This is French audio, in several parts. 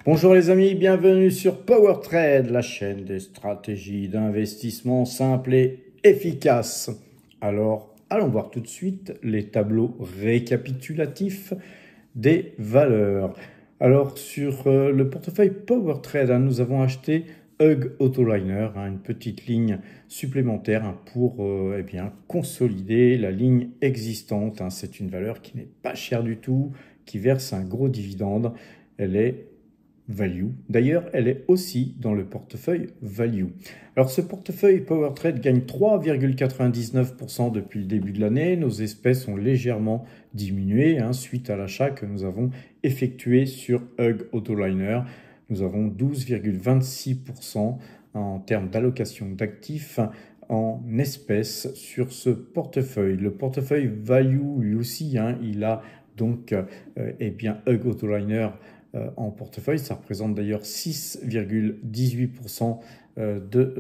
Bonjour les amis, bienvenue sur Power Trade, la chaîne des stratégies d'investissement simples et efficaces. Alors, allons voir tout de suite les tableaux récapitulatifs des valeurs. Alors, sur le portefeuille Power Trade, nous avons acheté Hug Autoliner, une petite ligne supplémentaire pour consolider la ligne existante. C'est une valeur qui n'est pas chère du tout, qui verse un gros dividende. Elle est value. D'ailleurs, elle est aussi dans le portefeuille value. Alors, ce portefeuille Power Trade gagne 3,99% depuis le début de l'année. Nos espèces ont légèrement diminué suite à l'achat que nous avons effectué sur Hug Autoliner. Nous avons 12,26% en termes d'allocation d'actifs en espèces sur ce portefeuille. Le portefeuille value, lui aussi, il a donc Hug Autoliner en portefeuille. Ça représente d'ailleurs 6,18% de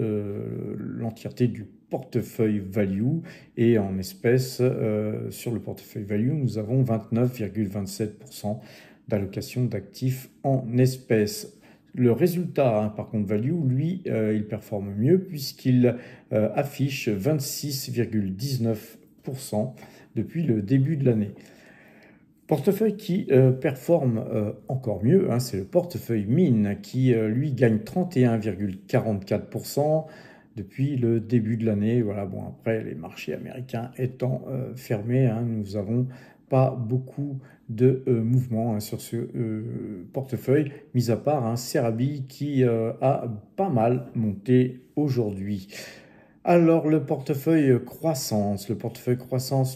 l'entièreté du portefeuille value, et en espèces sur le portefeuille value nous avons 29,27% d'allocation d'actifs en espèces. Le résultat, par contre, value, lui, il performe mieux puisqu'il affiche 26,19% depuis le début de l'année. Portefeuille qui performe encore mieux, c'est le portefeuille mine qui, lui, gagne 31,44% depuis le début de l'année. Voilà, bon, après, les marchés américains étant fermés, nous n'avons pas beaucoup de mouvements sur ce portefeuille, mis à part Cerabi qui a pas mal monté aujourd'hui. Alors, le portefeuille croissance,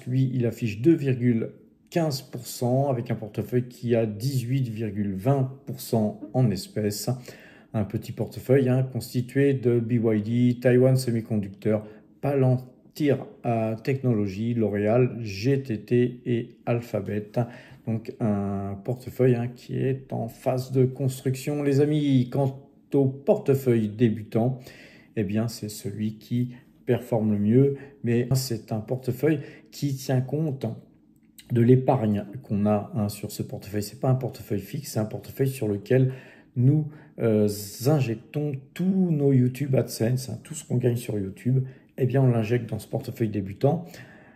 lui, il affiche 2,15% avec un portefeuille qui a 18,20% en espèces. Un petit portefeuille constitué de BYD, Taiwan Semiconductor, Palantir Technologies, L'Oréal, GTT et Alphabet. Donc un portefeuille qui est en phase de construction. Les amis, quant au portefeuille débutant, c'est celui qui performe le mieux, mais c'est un portefeuille qui tient compte de l'épargne qu'on a sur ce portefeuille. Ce n'est pas un portefeuille fixe, c'est un portefeuille sur lequel nous injectons tous nos YouTube AdSense, tout ce qu'on gagne sur YouTube, on l'injecte dans ce portefeuille débutant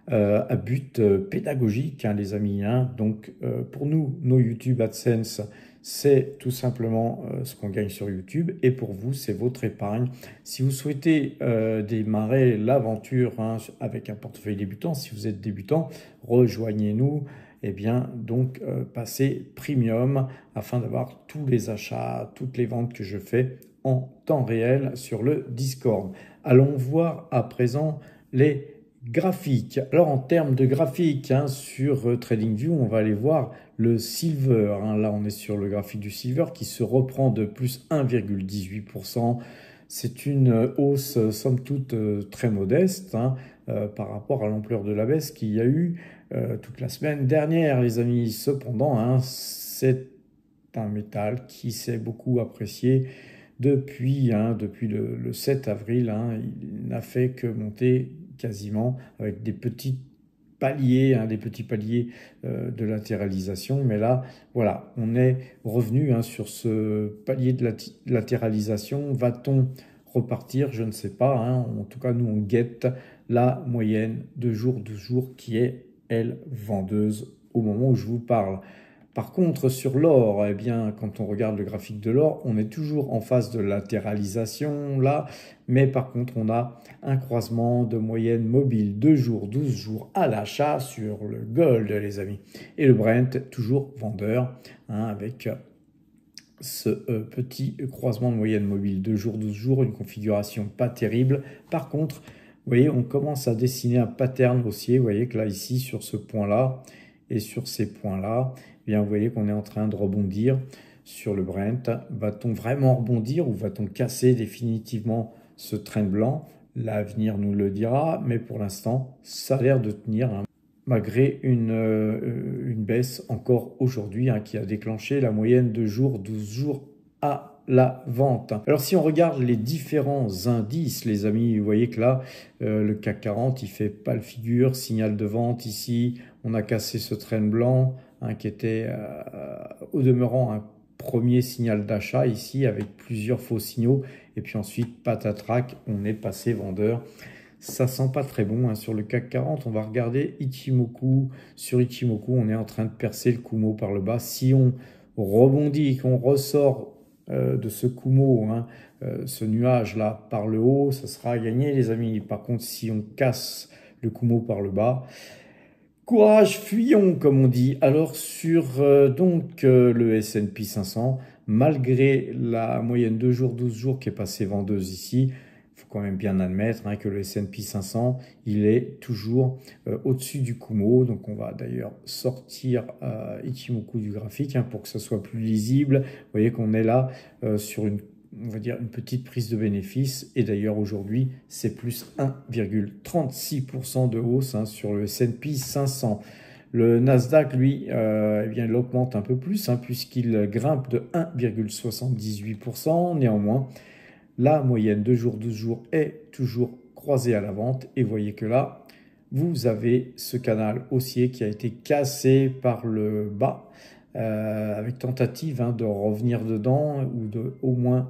à but pédagogique, les amis. Donc pour nous, nos YouTube AdSense, c'est tout simplement ce qu'on gagne sur YouTube, et pour vous, c'est votre épargne. Si vous souhaitez démarrer l'aventure avec un portefeuille débutant, si vous êtes débutant, rejoignez-nous. Passez premium afin d'avoir tous les achats, toutes les ventes que je fais en temps réel sur le Discord. Allons voir à présent les graphiques. Alors en termes de graphiques sur TradingView, on va aller voir le silver. Là on est sur le graphique du silver qui se reprend de plus 1,18%. C'est une hausse somme toute très modeste par rapport à l'ampleur de la baisse qu'il y a eu toute la semaine dernière, les amis. Cependant, c'est un métal qui s'est beaucoup apprécié depuis le 7 avril. Il n'a fait que monter quasiment avec des petits paliers, de latéralisation. Mais là, voilà, on est revenu sur ce palier de latéralisation. Va-t-on repartir? Je ne sais pas. En tout cas, nous, on guette la moyenne de jour 12 jours qui est, elle, vendeuse au moment où je vous parle. Par contre, sur l'or, quand on regarde le graphique de l'or, on est toujours en phase de latéralisation là, mais par contre, on a un croisement de moyenne mobile 2 jours, 12 jours à l'achat sur le gold, les amis. Et le Brent, toujours vendeur, avec ce petit croisement de moyenne mobile 2 jours, 12 jours, une configuration pas terrible. Par contre, vous voyez, on commence à dessiner un pattern haussier. Vous voyez que là, ici, sur ce point-là et sur ces points-là, vous voyez qu'on est en train de rebondir sur le Brent. Va-t-on vraiment rebondir ou va-t-on casser définitivement ce trend blanc? L'avenir nous le dira, mais pour l'instant, ça a l'air de tenir, malgré une baisse encore aujourd'hui qui a déclenché la moyenne de jour, 12 jours à la vente. Alors si on regarde les différents indices, les amis, vous voyez que là, le CAC 40, il fait pas le figure, signal de vente ici, on a cassé ce trend blanc qui était au demeurant premier signal d'achat ici avec plusieurs faux signaux. Et puis ensuite, patatrac, on est passé vendeur. Ça sent pas très bon hein. Sur le CAC 40, on va regarder Ichimoku. Sur Ichimoku, on est en train de percer le Kumo par le bas. Si on rebondit, qu'on ressort de ce Kumo, hein, ce nuage-là par le haut, ça sera gagné les amis. Par contre, si on casse le Kumo par le bas, courage, fuyons comme on dit. Alors sur le S&P 500, malgré la moyenne 2 jours, 12 jours qui est passée vendeuse ici, il faut quand même bien admettre hein, que le S&P 500, il est toujours au-dessus du Kumo. Donc on va d'ailleurs sortir Ichimoku du graphique hein, pour que ça soit plus lisible. Vous voyez qu'on est là sur on va dire une petite prise de bénéfice. Et d'ailleurs, aujourd'hui, c'est plus 1,36% de hausse hein, sur le S&P 500. Le Nasdaq, lui, eh bien, il augmente un peu plus hein, puisqu'il grimpe de 1,78%. Néanmoins, la moyenne 2 jours, 12 jours est toujours croisée à la vente. Et vous voyez que là, vous avez ce canal haussier qui a été cassé par le bas. Avec tentative hein, de revenir dedans ou de au moins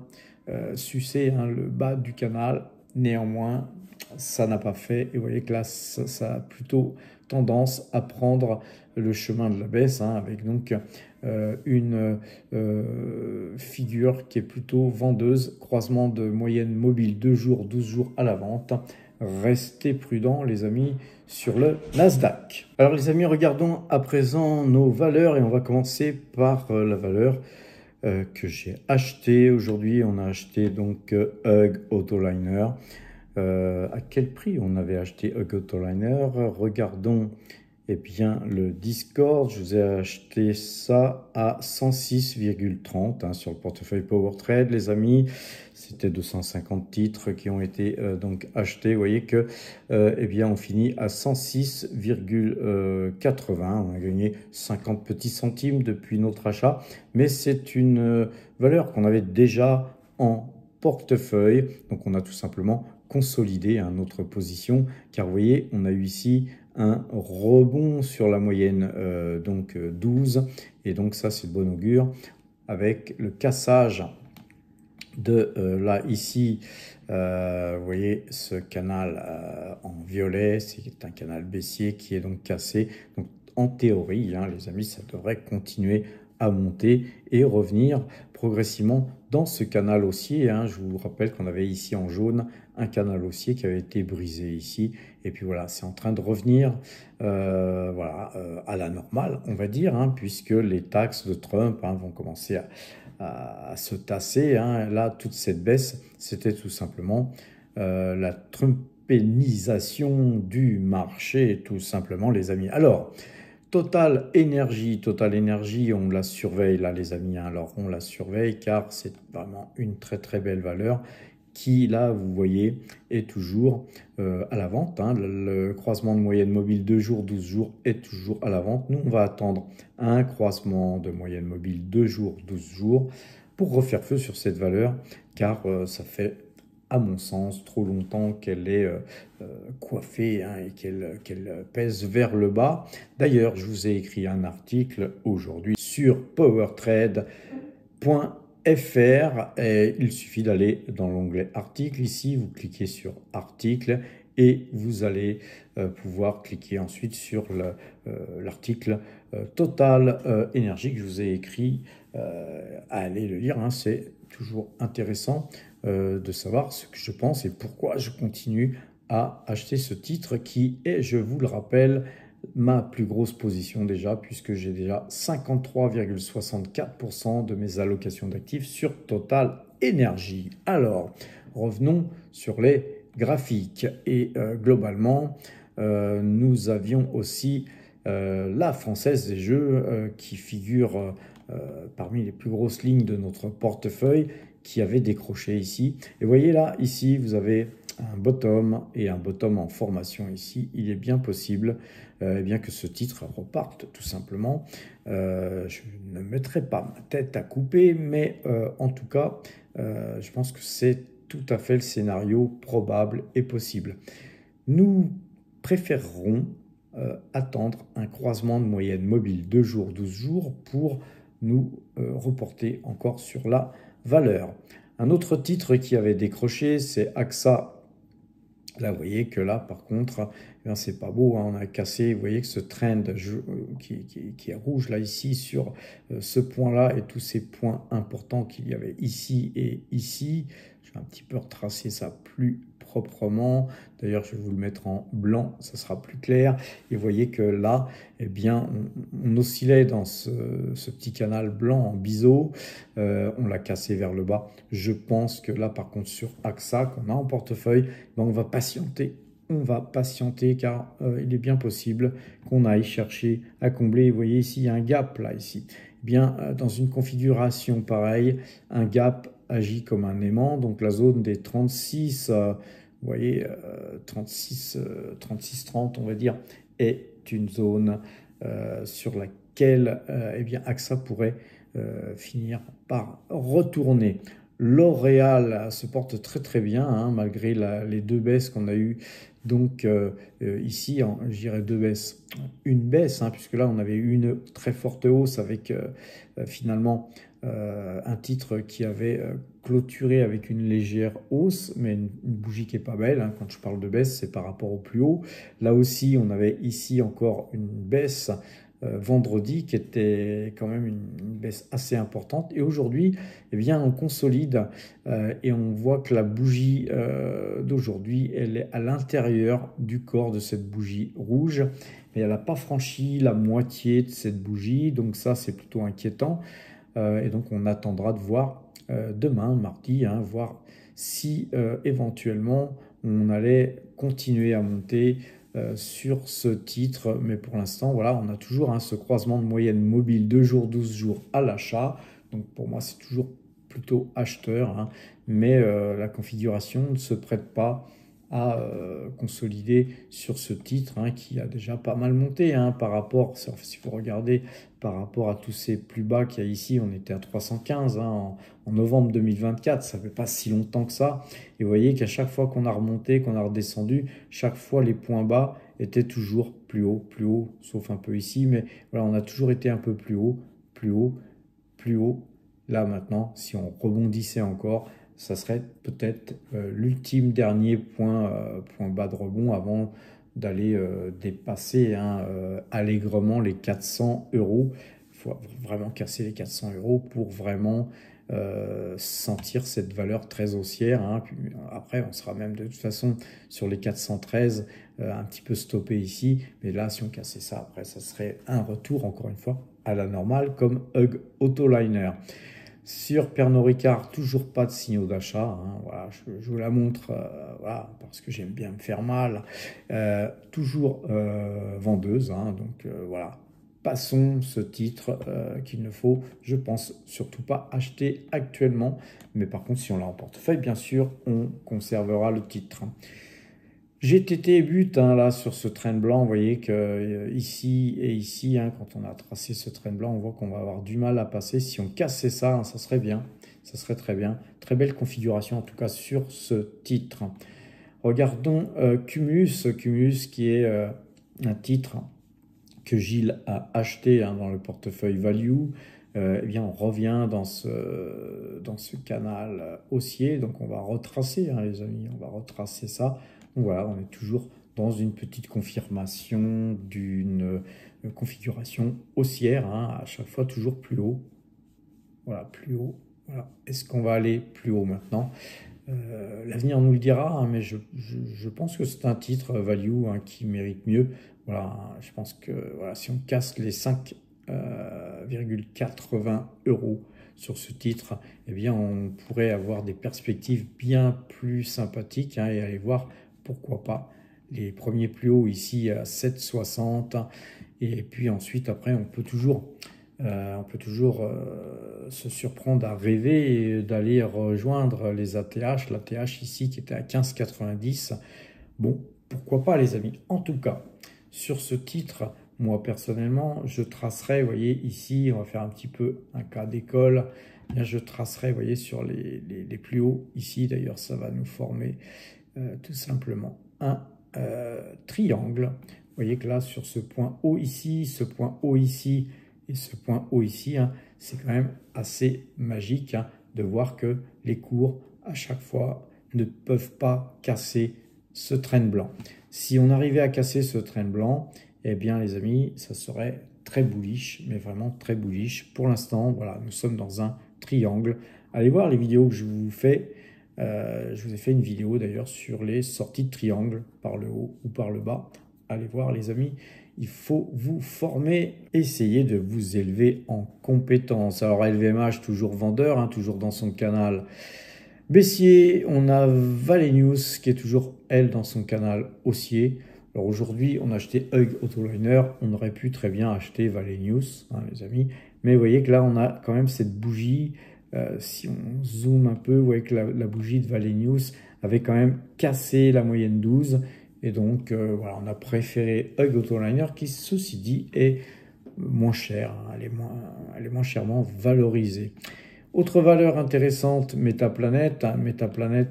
sucer hein, le bas du canal. Néanmoins, ça n'a pas fait. Et vous voyez que là, ça a plutôt tendance à prendre le chemin de la baisse hein, avec donc une figure qui est plutôt vendeuse. Croisement de moyenne mobile 2 jours, 12 jours à la vente. Restez prudents les amis sur le Nasdaq. Alors les amis, regardons à présent nos valeurs et on va commencer par la valeur que j'ai achetée. Aujourd'hui, on a acheté donc Hug Autoliner. À quel prix on avait acheté Hug Autoliner? Regardons eh bien, le Discord, je vous ai acheté ça à 106,30 hein, sur le portefeuille PowerTrade, les amis. C'était 250 titres qui ont été donc achetés. Vous voyez que eh bien, on finit à 106,80. On a gagné 50 petits centimes depuis notre achat. Mais c'est une valeur qu'on avait déjà en portefeuille. Donc, on a tout simplement consolidé hein, notre position. Car vous voyez, on a eu ici un rebond sur la moyenne 12 et donc ça c'est de bon augure avec le cassage de là ici vous voyez ce canal en violet, c'est un canal baissier qui est donc cassé. Donc en théorie hein, les amis, ça devrait continuer à monter et revenir progressivement dans ce canal haussier hein. Je vous rappelle qu'on avait ici en jaune un canal haussier qui avait été brisé ici et puis voilà, c'est en train de revenir à la normale on va dire hein, puisque les taxes de Trump hein, vont commencer à se tasser hein. Là toute cette baisse c'était tout simplement la trumpénisation du marché tout simplement les amis. Alors Total Energy, on la surveille là les amis, hein. Alors on la surveille car c'est vraiment une très très belle valeur qui là vous voyez est toujours à la vente hein. Le croisement de moyenne mobile 2 jours, 12 jours est toujours à la vente. Nous on va attendre un croisement de moyenne mobile 2 jours, 12 jours pour refaire feu sur cette valeur car ça fait à mon sens, trop longtemps qu'elle est coiffée hein, et qu'elle pèse vers le bas. D'ailleurs, je vous ai écrit un article aujourd'hui sur powertrade.fr et il suffit d'aller dans l'onglet article. Ici, vous cliquez sur article et vous allez pouvoir cliquer ensuite sur l'article Total Énergie que je vous ai écrit. Allez le lire, hein, c'est toujours intéressant de savoir ce que je pense et pourquoi je continue à acheter ce titre qui est, je vous le rappelle, ma plus grosse position déjà puisque j'ai déjà 53,64% de mes allocations d'actifs sur Total Énergie. Alors, revenons sur les graphiques et globalement, nous avions aussi la Française des Jeux qui figure parmi les plus grosses lignes de notre portefeuille qui avait décroché ici. Et vous voyez là, ici, vous avez un bottom et un bottom en formation ici. Il est bien possible eh bien que ce titre reparte tout simplement. Je ne mettrai pas ma tête à couper, mais en tout cas, je pense que c'est tout à fait le scénario probable et possible. Nous préférerons attendre un croisement de moyenne mobile 2 jours, 12 jours pour nous reporter encore sur la valeur. Un autre titre qui avait décroché, c'est AXA. Là, vous voyez que là, par contre, eh bien, c'est pas beau, hein, on a cassé. Vous voyez que ce trend qui est rouge là, ici, sur ce point-là et tous ces points importants qu'il y avait ici et ici. Je vais un petit peu retracer ça plus proprement. D'ailleurs, je vais vous le mettre en blanc, ça sera plus clair. Et vous voyez que là, eh bien, on oscillait dans ce petit canal blanc en biseau. On l'a cassé vers le bas. Je pense que là, par contre, sur AXA, qu'on a en portefeuille, ben, on va patienter. On va patienter car il est bien possible qu'on aille chercher à combler. Vous voyez ici, il y a un gap là, ici. Eh bien, dans une configuration pareille, un gap agit comme un aimant. Donc la zone des 36, vous voyez, 36-30, on va dire, est une zone sur laquelle eh bien, AXA pourrait finir par retourner. L'Oréal se porte très très bien, hein, malgré les deux baisses qu'on a eues. Donc ici, je dirais deux baisses. Une baisse, hein, puisque là on avait eu une très forte hausse avec finalement un titre qui avait clôturé avec une légère hausse, mais une bougie qui est pas belle, hein. Quand je parle de baisse, c'est par rapport au plus haut. Là aussi, on avait ici encore une baisse vendredi qui était quand même une baisse assez importante. Et aujourd'hui, eh bien, on consolide et on voit que la bougie d'aujourd'hui, elle est à l'intérieur du corps de cette bougie rouge, mais elle n'a pas franchi la moitié de cette bougie, donc ça, c'est plutôt inquiétant. Et donc, on attendra de voir demain, mardi, hein, voir si éventuellement on allait continuer à monter sur ce titre. Mais pour l'instant, voilà, on a toujours ce croisement de moyenne mobile 2 jours, 12 jours à l'achat. Donc pour moi, c'est toujours plutôt acheteur, hein, mais la configuration ne se prête pas à consolider sur ce titre, hein, qui a déjà pas mal monté, hein, par rapport, si vous regardez par rapport à tous ces plus bas qu'il y a ici, on était à 315 hein, en novembre 2024, ça fait pas si longtemps que ça. Et vous voyez qu'à chaque fois qu'on a remonté, qu'on a redescendu, chaque fois les points bas étaient toujours plus haut, sauf un peu ici, mais voilà, on a toujours été un peu plus haut, plus haut, plus haut. Là maintenant, si on rebondissait encore, ça serait peut-être l'ultime dernier point bas de rebond avant d'aller dépasser hein, allègrement les 400 euros. Il faut vraiment casser les 400 euros pour vraiment sentir cette valeur très haussière. Hein. Puis, après, on sera même de toute façon sur les 413, un petit peu stoppé ici. Mais là, si on cassait ça, après, ça serait un retour, encore une fois, à la normale, comme Hug Autoliner. Sur Pernod Ricard, toujours pas de signaux d'achat. Hein, voilà, je vous la montre voilà, parce que j'aime bien me faire mal. Toujours vendeuse. Hein, donc voilà, passons ce titre qu'il ne faut, je pense, surtout pas acheter actuellement. Mais par contre, si on l'a en portefeuille, bien sûr, on conservera le titre. GTT but hein, là sur ce train blanc, vous voyez que ici et ici, hein, quand on a tracé ce train blanc, on voit qu'on va avoir du mal à passer. Si on cassait ça, hein, ça serait bien, ça serait très bien. Très belle configuration en tout cas sur ce titre. Regardons Cumulus qui est un titre que Gilles a acheté hein, dans le portefeuille Value. Eh bien, on revient dans ce canal haussier, donc on va retracer hein, les amis, on va retracer ça. Donc voilà, on est toujours dans une petite confirmation d'une configuration haussière, hein, à chaque fois toujours plus haut. Voilà, plus haut. Voilà. Est-ce qu'on va aller plus haut maintenant? L'avenir nous le dira, hein, mais je pense que c'est un titre value hein, qui mérite mieux. Voilà, je pense que voilà, si on casse les 5,80 euros sur ce titre, eh bien, on pourrait avoir des perspectives bien plus sympathiques hein, et aller voir pourquoi pas les premiers plus hauts ici à 7,60 et puis ensuite après on peut toujours se surprendre à rêver et d'aller rejoindre les ATH, l'ATH ici qui était à 15,90. Bon, pourquoi pas les amis. En tout cas, sur ce titre, moi personnellement, je tracerai, vous voyez ici, on va faire un petit peu un cas d'école. Bien, je tracerai, vous voyez, sur les plus hauts ici. D'ailleurs, ça va nous former tout simplement un triangle. Vous voyez que là, sur ce point haut ici, ce point haut ici, et ce point haut ici, hein, c'est quand même assez magique hein, de voir que les cours, à chaque fois, ne peuvent pas casser ce trend blanc. Si on arrivait à casser ce trend blanc, eh bien les amis, ça serait très bullish, mais vraiment très bullish. Pour l'instant, voilà, nous sommes dans un triangle. Allez voir les vidéos que je vous fais. Je vous ai fait une vidéo d'ailleurs sur les sorties de triangle par le haut ou par le bas. Allez voir les amis, il faut vous former, essayez de vous élever en compétences. Alors LVMH, toujours vendeur, hein, toujours dans son canal baissier. On a Valley News qui est toujours, elle, dans son canal haussier. Alors aujourd'hui, on a acheté Hug Autoliner. On aurait pu très bien acheter Valley News, hein, les amis. Mais vous voyez que là, on a quand même cette bougie. Si on zoome un peu, vous voyez que la bougie de Valley News avait quand même cassé la moyenne 12. Et donc, voilà, on a préféré Hug Autoliner qui, ceci dit, est moins cher. Hein, elle est moins chèrement valorisée. Autre valeur intéressante, Metaplanet, hein, Metaplanet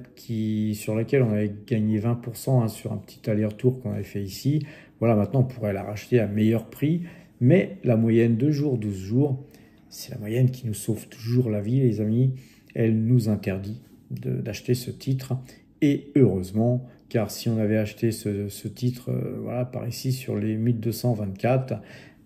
sur laquelle on avait gagné 20% hein, sur un petit aller-retour qu'on avait fait ici. Voilà, maintenant on pourrait la racheter à meilleur prix, mais la moyenne 2 jours, 12 jours, c'est la moyenne qui nous sauve toujours la vie, les amis. Elle nous interdit d'acheter ce titre, et heureusement, car si on avait acheté ce titre voilà, par ici sur les 1224,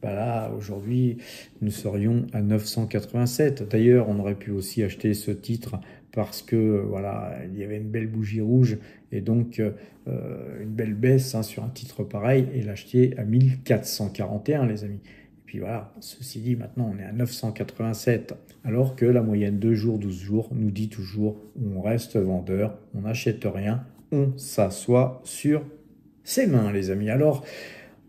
bah là, aujourd'hui, nous serions à 987. D'ailleurs, on aurait pu aussi acheter ce titre parce que voilà, il y avait une belle bougie rouge et donc une belle baisse hein, sur un titre pareil et l'acheter à 1441, les amis. Et puis voilà, ceci dit, maintenant on est à 987, alors que la moyenne 2 jours, 12 jours nous dit toujours on reste vendeur, on n'achète rien, on s'assoit sur ses mains, les amis. Alors,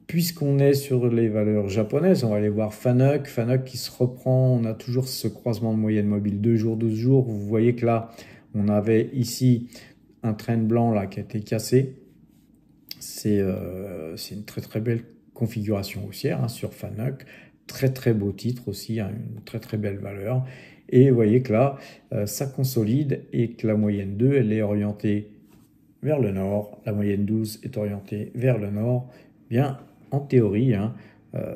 puisqu'on est sur les valeurs japonaises, on va aller voir Fanuc. Fanuc qui se reprend, on a toujours ce croisement de moyenne mobile 2 jours, 12 jours. Vous voyez que là, on avait ici un trend blanc là, qui a été cassé. C'est une très très belle configuration haussière hein, sur Fanuc. Très très beau titre aussi, hein, une très très belle valeur. Et vous voyez que là, ça consolide et que la moyenne 2, elle est orientée vers le nord. La moyenne 12 est orientée vers le nord. Bien, en théorie, hein,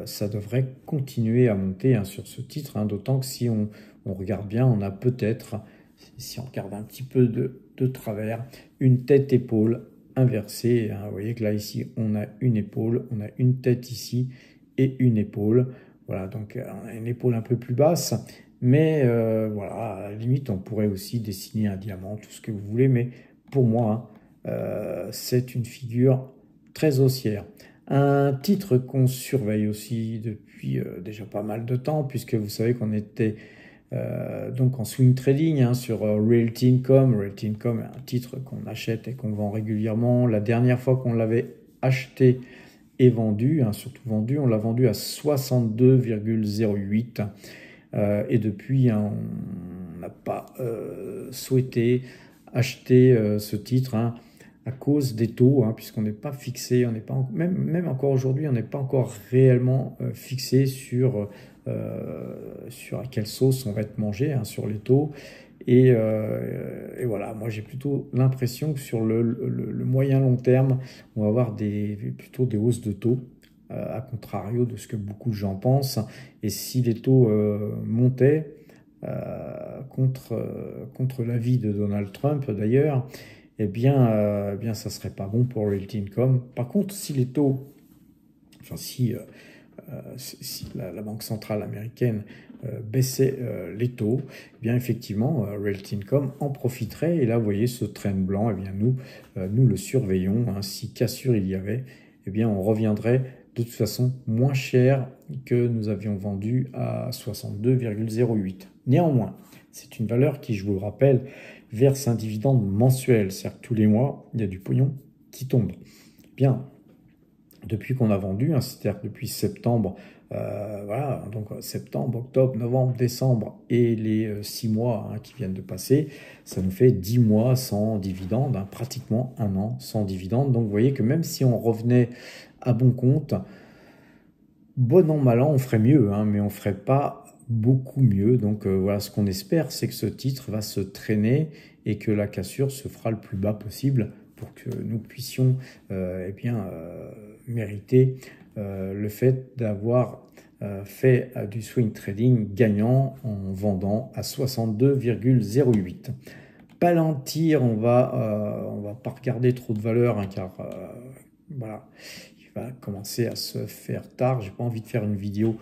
ça devrait continuer à monter hein, sur ce titre, hein, d'autant que si on regarde bien, on a peut-être, si on regarde un petit peu de travers, une tête-épaule inversée. Hein. Vous voyez que là, ici, on a une épaule, on a une tête ici et une épaule. Voilà, donc on a une épaule un peu plus basse, mais voilà, à la limite, on pourrait aussi dessiner un diamant, tout ce que vous voulez, mais pour moi, c'est une figure très haussière. Un titre qu'on surveille aussi depuis déjà pas mal de temps, puisque vous savez qu'on était donc en swing trading hein, sur Realty Income. Realty Income est un titre qu'on achète et qu'on vend régulièrement. La dernière fois qu'on l'avait acheté et vendu, hein, surtout vendu, on l'a vendu à 62,08. Et depuis, hein, on n'a pas souhaité acheter ce titre. Hein, à cause des taux, hein, puisqu'on n'est pas fixé, on n'est pas même encore aujourd'hui, on n'est pas encore réellement fixé sur à quelle sauce on va être mangé hein, sur les taux. Et voilà, moi j'ai plutôt l'impression que sur le moyen long terme, on va avoir plutôt des hausses de taux, à contrario de ce que beaucoup de gens pensent. Et si les taux montaient contre l'avis de Donald Trump d'ailleurs, eh bien, ça serait pas bon pour Realty Income. Par contre, si les taux, enfin si la Banque centrale américaine baissait les taux, eh bien effectivement, Realty Income en profiterait. Et là, vous voyez ce trend blanc, eh bien nous le surveillons. Hein. Si cassure il y avait, eh bien on reviendrait de toute façon moins cher que nous avions vendu à 62,08. Néanmoins, c'est une valeur qui, je vous le rappelle, verse un dividende mensuel, c'est-à-dire que tous les mois, il y a du pognon qui tombe. Bien, depuis qu'on a vendu, hein, c'est-à-dire depuis septembre, voilà, donc septembre, octobre, novembre, décembre et les 6 mois hein, qui viennent de passer, ça nous fait 10 mois sans dividende, hein, pratiquement un an sans dividende. Donc vous voyez que même si on revenait à bon compte, bon an, mal an, on ferait mieux, hein, mais on ne ferait pas beaucoup mieux. Donc voilà, ce qu'on espère, c'est que ce titre va se traîner et que la cassure se fera le plus bas possible pour que nous puissions mériter le fait d'avoir fait du swing trading gagnant en vendant à 62,08. Palantir, on va pas regarder trop de valeur, hein, car voilà, il va commencer à se faire tard. J'ai pas envie de faire une vidéo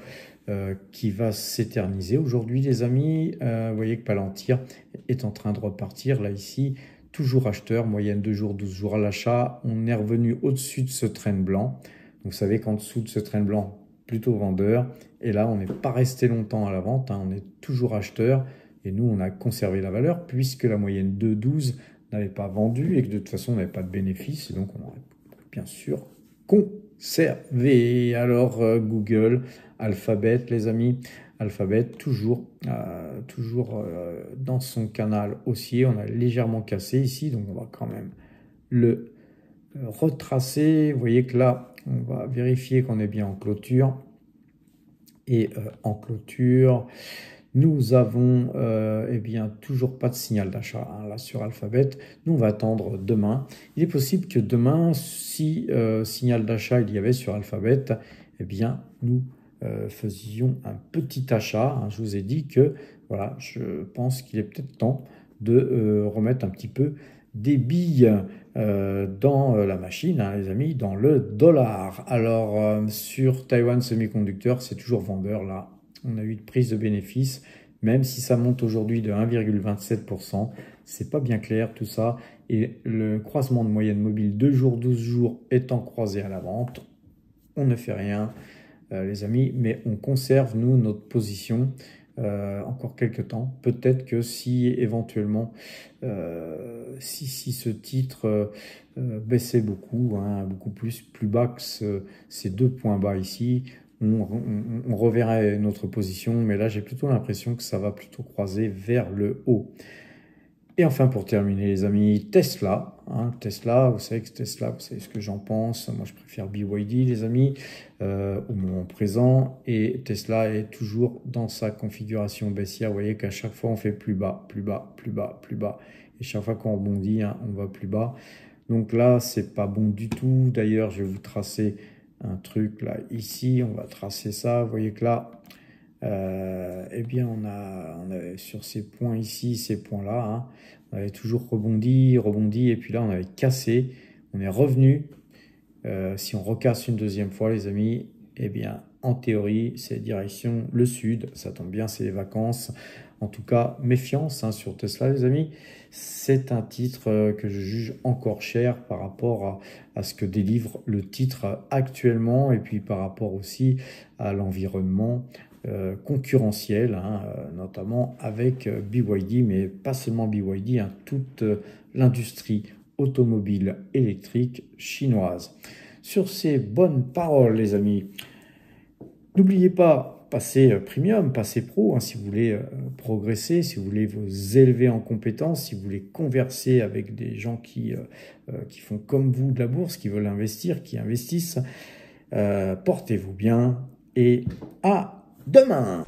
qui va s'éterniser aujourd'hui, les amis. Vous voyez que Palantir est en train de repartir là ici, toujours acheteur, moyenne 2 jours, 12 jours à l'achat. On est revenu au-dessus de ce train blanc. Donc vous savez qu'en dessous de ce train blanc, plutôt vendeur. Et là, on n'est pas resté longtemps à la vente, hein, on est toujours acheteur. Et nous, on a conservé la valeur puisque la moyenne 2,12 n'avait pas vendu et que de toute façon, on n'avait pas de bénéfice. Et donc, on aurait bien sûr conservé. Alors, Google, Alphabet, les amis. Alphabet, toujours dans son canal haussier. On a légèrement cassé ici, donc on va quand même le retracer. Vous voyez que là, on va vérifier qu'on est bien en clôture. Et en clôture, nous avons eh bien, toujours pas de signal d'achat, hein, là sur Alphabet. Nous, on va attendre demain. Il est possible que demain, si signal d'achat il y avait sur Alphabet, eh bien, nous faisions un petit achat. Hein. Je vous ai dit que voilà, je pense qu'il est peut-être temps de remettre un petit peu des billes dans la machine, hein, les amis, dans le dollar. Alors, sur Taiwan Semiconductor, c'est toujours vendeur, là. On a eu une prise de bénéfice, même si ça monte aujourd'hui de 1,27%. C'est pas bien clair, tout ça. Et le croisement de moyenne mobile 2 jours, 12 jours étant croisé à la vente, on ne fait rien, les amis, mais on conserve, nous, notre position encore quelques temps. Peut-être que si éventuellement, si ce titre baissait beaucoup, hein, beaucoup plus bas que ces 2 points bas ici, on reverrait notre position. Mais là, j'ai plutôt l'impression que ça va plutôt croiser vers le haut. Et enfin, pour terminer, les amis, Tesla. Hein, Tesla, vous savez ce que j'en pense. Moi, je préfère BYD, les amis, au moment présent. Et Tesla est toujours dans sa configuration baissière. Vous voyez qu'à chaque fois, on fait plus bas, plus bas, plus bas, plus bas. Et chaque fois qu'on rebondit, hein, on va plus bas. Donc là, c'est pas bon du tout. D'ailleurs, je vais vous tracer un truc là, ici. On va tracer ça. Vous voyez que là, eh bien, on avait sur ces points ici, ces points-là, hein, on avait toujours rebondi, et puis là, on avait cassé, on est revenu. Si on recasse une deuxième fois, les amis, eh bien, en théorie, c'est direction le sud. Ça tombe bien, c'est les vacances. En tout cas, méfiance, hein, sur Tesla, les amis. C'est un titre que je juge encore cher par rapport à ce que délivre le titre actuellement et puis par rapport aussi à l'environnement concurrentiel, hein, notamment avec BYD, mais pas seulement BYD, hein, toute l'industrie automobile électrique chinoise. Sur ces bonnes paroles, les amis, n'oubliez pas, passez premium, passez pro, hein, si vous voulez progresser, si vous voulez vous élever en compétences, si vous voulez converser avec des gens qui font comme vous de la bourse, qui veulent investir, qui investissent. Portez-vous bien et à demain!